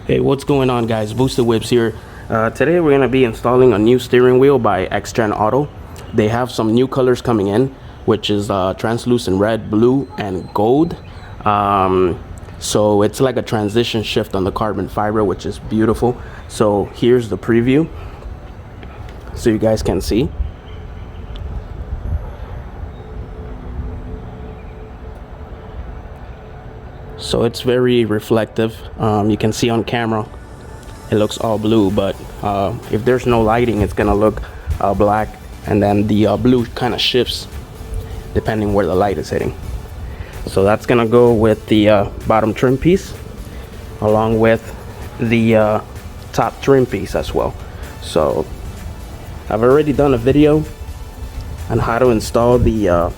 Hey, what's going on, guys? Boosted Whips here. Today we're going to be installing a new steering wheel by Xgen Auto. They have some new colors coming in, which is translucent red, blue, and gold. So it's like a transition shift on the carbon fiber, which is beautiful. So here's the preview so you guys can see. So it's very reflective. You can see on camera it looks all blue, but if there's no lighting it's gonna look black, and then the blue kind of shifts depending where the light is hitting. So that's gonna go with the bottom trim piece along with the top trim piece as well. So I've already done a video on how to install the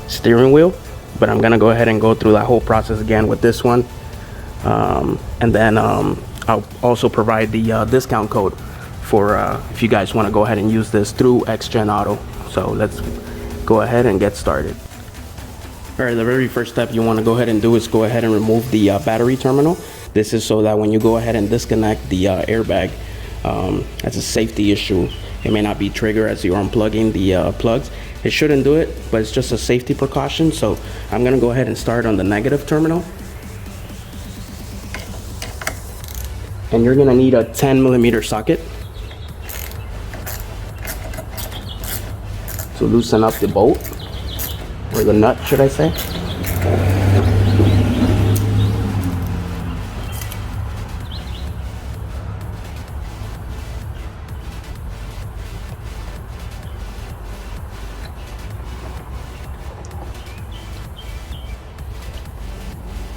steering wheel, but I'm gonna go ahead and go through that whole process again with this one, and then I'll also provide the discount code for if you guys want to go ahead and use this through Xgen Auto. So let's go ahead and get started. All right, the very first step you want to go ahead and do is go ahead and remove the battery terminal. This is so that when you go ahead and disconnect the airbag, that's a safety issue. It may not be triggered as you're unplugging the plugs. It shouldn't do it, but it's just a safety precaution. So I'm gonna go ahead and start on the negative terminal. And you're gonna need a 10mm socket to loosen up the bolt, or the nut, should I say.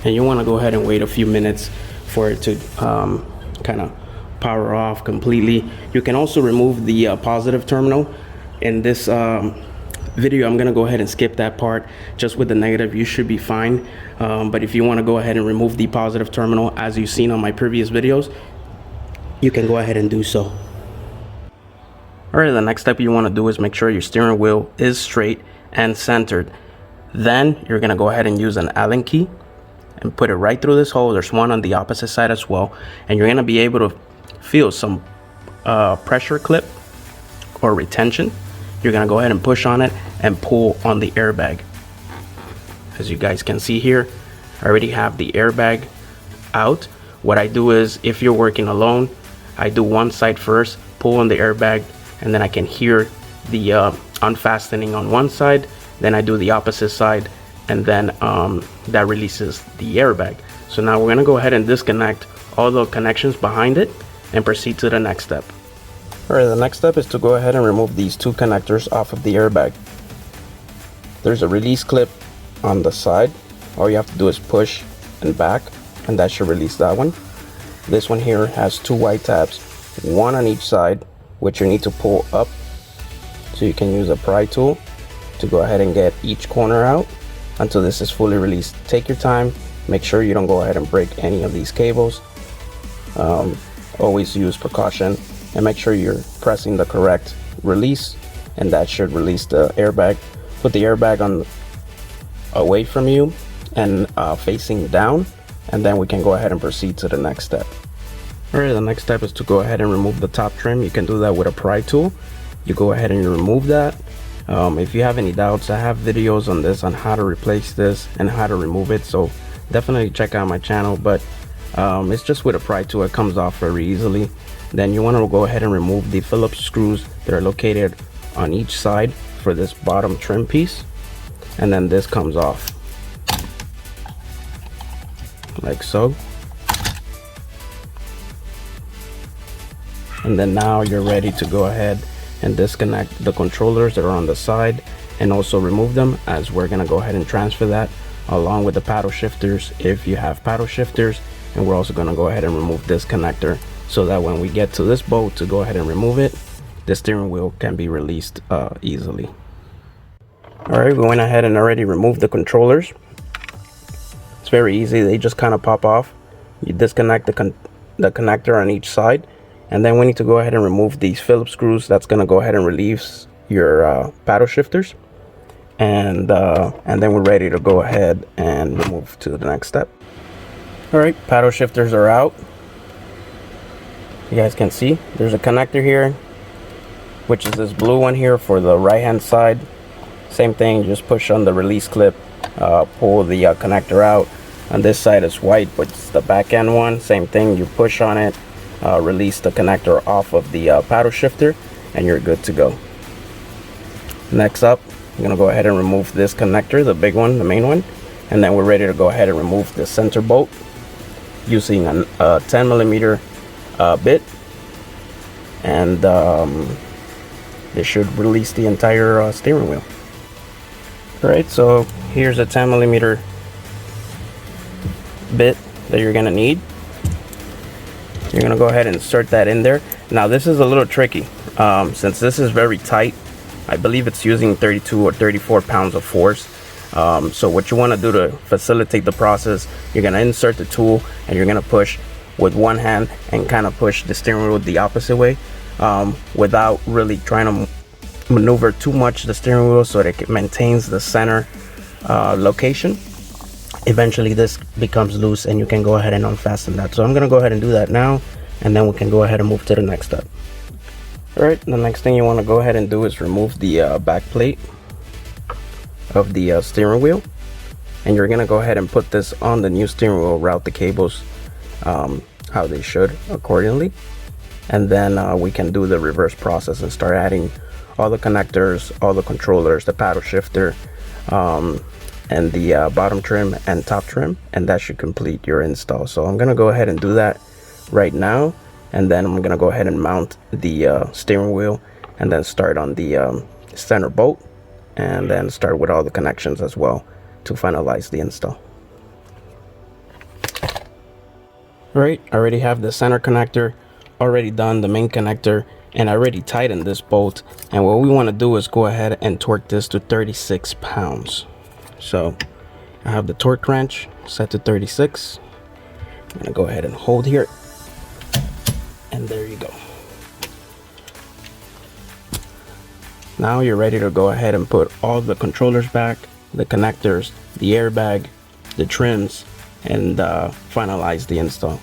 And you want to go ahead and wait a few minutes for it to kind of power off completely. You can also remove the positive terminal. In this video I'm going to go ahead and skip that part. Just with the negative you should be fine, but if you want to go ahead and remove the positive terminal, as you've seen on my previous videos, you can go ahead and do so. Alright, the next step you want to do is make sure your steering wheel is straight and centered. Then you're going to go ahead and use an Allen key and put it right through this hole. There's one on the opposite side as well, and you're going to be able to feel some pressure clip or retention. You're going to go ahead and push on it and pull on the airbag. As you guys can see here, I already have the airbag out. What I do is, if you're working alone, I do one side first, pull on the airbag, and then I can hear the unfastening on one side. Then I do the opposite side, and then that releases the airbag. So now we're gonna go ahead and disconnect all the connections behind it and proceed to the next step. Alright, the next step is to go ahead and remove these two connectors off of the airbag. There's a release clip on the side. All you have to do is push and back, and that should release that one. This one here has two white tabs, one on each side, which you need to pull up. So you can use a pry tool to go ahead and get each corner out until this is fully released. Take your time, make sure you don't go ahead and break any of these cables. Always use precaution and make sure you're pressing the correct release, and that should release the airbag. Put the airbag on away from you and facing down, and then we can go ahead and proceed to the next step. Alright, the next step is to go ahead and remove the top trim. You can do that with a pry tool. You go ahead and you remove that. If you have any doubts, I have videos on this, on how to replace this and how to remove it, so definitely check out my channel. But it's just with a pry tool, it comes off very easily. Then you want to go ahead and remove the Phillips screws that are located on each side for this bottom trim piece, and then this comes off like so. And then now you're ready to go ahead and disconnect the controllers that are on the side, and also remove them, as we're gonna go ahead and transfer that along with the paddle shifters if you have paddle shifters. And we're also gonna go ahead and remove this connector, so that when we get to this bolt to go ahead and remove it, the steering wheel can be released easily. Alright, we went ahead and already removed the controllers. It's very easy, they just kind of pop off. You disconnect the connector on each side, and then we need to go ahead and remove these Phillips screws. That's going to go ahead and release your paddle shifters, and then we're ready to go ahead and move to the next step. All right, paddle shifters are out. You guys can see there's a connector here, which is this blue one here for the right hand side. Same thing, just push on the release clip, pull the connector out. On this side it's white, but it's the back end one. Same thing, you push on it, release the connector off of the paddle shifter, and you're good to go. Next up, I'm gonna go ahead and remove this connector, the big one, the main one, and then we're ready to go ahead and remove the center bolt using a 10mm bit, and this should release the entire steering wheel. Alright, so here's a 10mm bit that you're gonna need. You're gonna go ahead and insert that in there. Now this is a little tricky, since this is very tight. I believe it's using 32 or 34 pounds of force. So what you want to do to facilitate the process, you're going to insert the tool and you're going to push with one hand and kind of push the steering wheel the opposite way, without really trying to maneuver too much the steering wheel, so that it maintains the center location. Eventually this becomes loose and you can go ahead and unfasten that. So I'm going to go ahead and do that now, and then we can go ahead and move to the next step. Alright, the next thing you want to go ahead and do is remove the back plate of the steering wheel, and you're going to go ahead and put this on the new steering wheel, route the cables how they should accordingly, and then we can do the reverse process and start adding all the connectors, all the controllers, the paddle shifter, and the bottom trim and top trim, and that should complete your install. So I'm going to go ahead and do that right now, and then I'm gonna go ahead and mount the steering wheel, and then start on the center bolt, and then start with all the connections as well to finalize the install. Alright, I already have the center connector already done, the main connector, and I already tightened this bolt. And what we want to do is go ahead and torque this to 36 pounds. So I have the torque wrench set to 36. I'm gonna go ahead and hold here, and there you go. Now you're ready to go ahead and put all the controllers back, the connectors, the airbag, the trims, and finalize the install.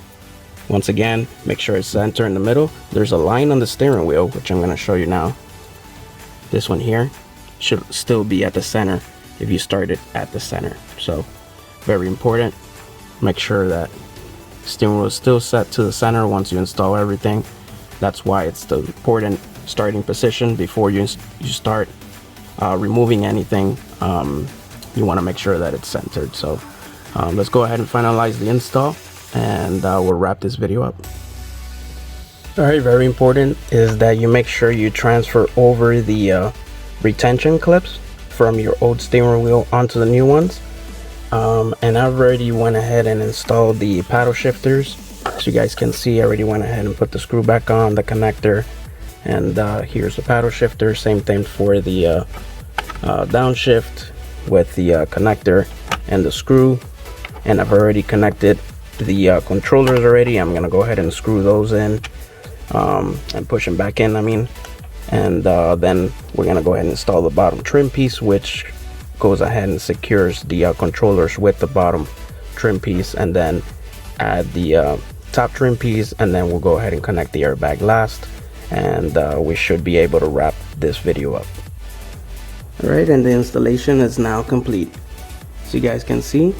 Once again, make sure it's center in the middle. There's a line on the steering wheel, which I'm going to show you now. This one here should still be at the center if you start it at the center. So very important, make sure that steering wheel is still set to the center once you install everything. That's why it's the important starting position before you start removing anything. You want to make sure that it's centered. So let's go ahead and finalize the install, and we'll wrap this video up. Alright, very important is that you make sure you transfer over the retention clips from your old steering wheel onto the new ones. And I already went ahead and installed the paddle shifters. As you guys can see, I already went ahead and put the screw back on, the connector, and here's the paddle shifter. Same thing for the downshift with the connector and the screw. And I've already connected the controllers already. I'm gonna go ahead and screw those in and push them back in, and then we're gonna go ahead and install the bottom trim piece, which goes ahead and secures the controllers with the bottom trim piece, and then add the top trim piece, and then we'll go ahead and connect the airbag last, and we should be able to wrap this video up. Alright, and the installation is now complete. So you guys can see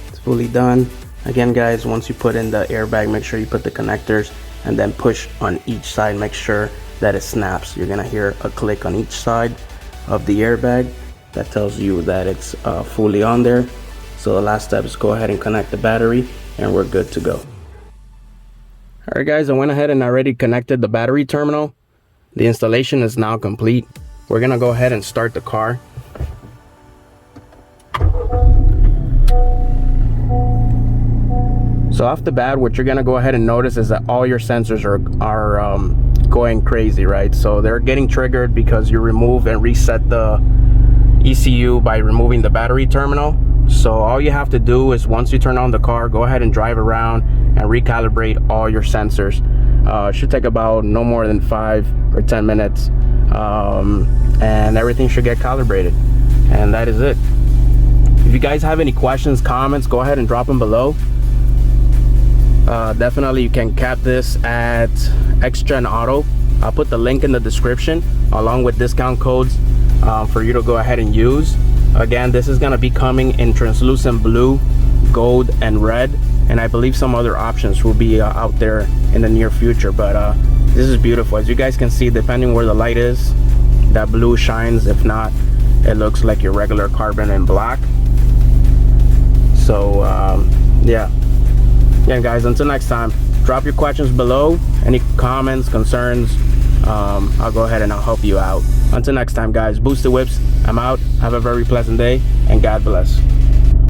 it's fully done. Again guys, once you put in the airbag, make sure you put the connectors and then push on each side. Make sure that it snaps. You're gonna hear a click on each side of the airbag that tells you that it's fully on there. So the last step is go ahead and connect the battery, and we're good to go. Alright guys, I went ahead and already connected the battery terminal. The installation is now complete. We're gonna go ahead and start the car. So off the bat, what you're gonna go ahead and notice is that all your sensors are going crazy, right? So they're getting triggered because you remove and reset the ECU by removing the battery terminal. So all you have to do is, once you turn on the car, go ahead and drive around and recalibrate all your sensors. It should take about no more than 5 or 10 minutes, and everything should get calibrated, and that is it. If you guys have any questions, comments, go ahead and drop them below. Definitely you can cap this at Xgen Auto. I'll put the link in the description along with discount codes for you to go ahead and use. Again, this is going to be coming in translucent blue, gold, and red, and I believe some other options will be out there in the near future. But this is beautiful. As you guys can see, depending where the light is, that blue shines. If not, it looks like your regular carbon in black. So yeah, guys, until next time, drop your questions below, any comments, concerns. I'll go ahead and I'll help you out. Until next time, guys, Boosted Whips, I'm out. Have a very pleasant day, and God bless.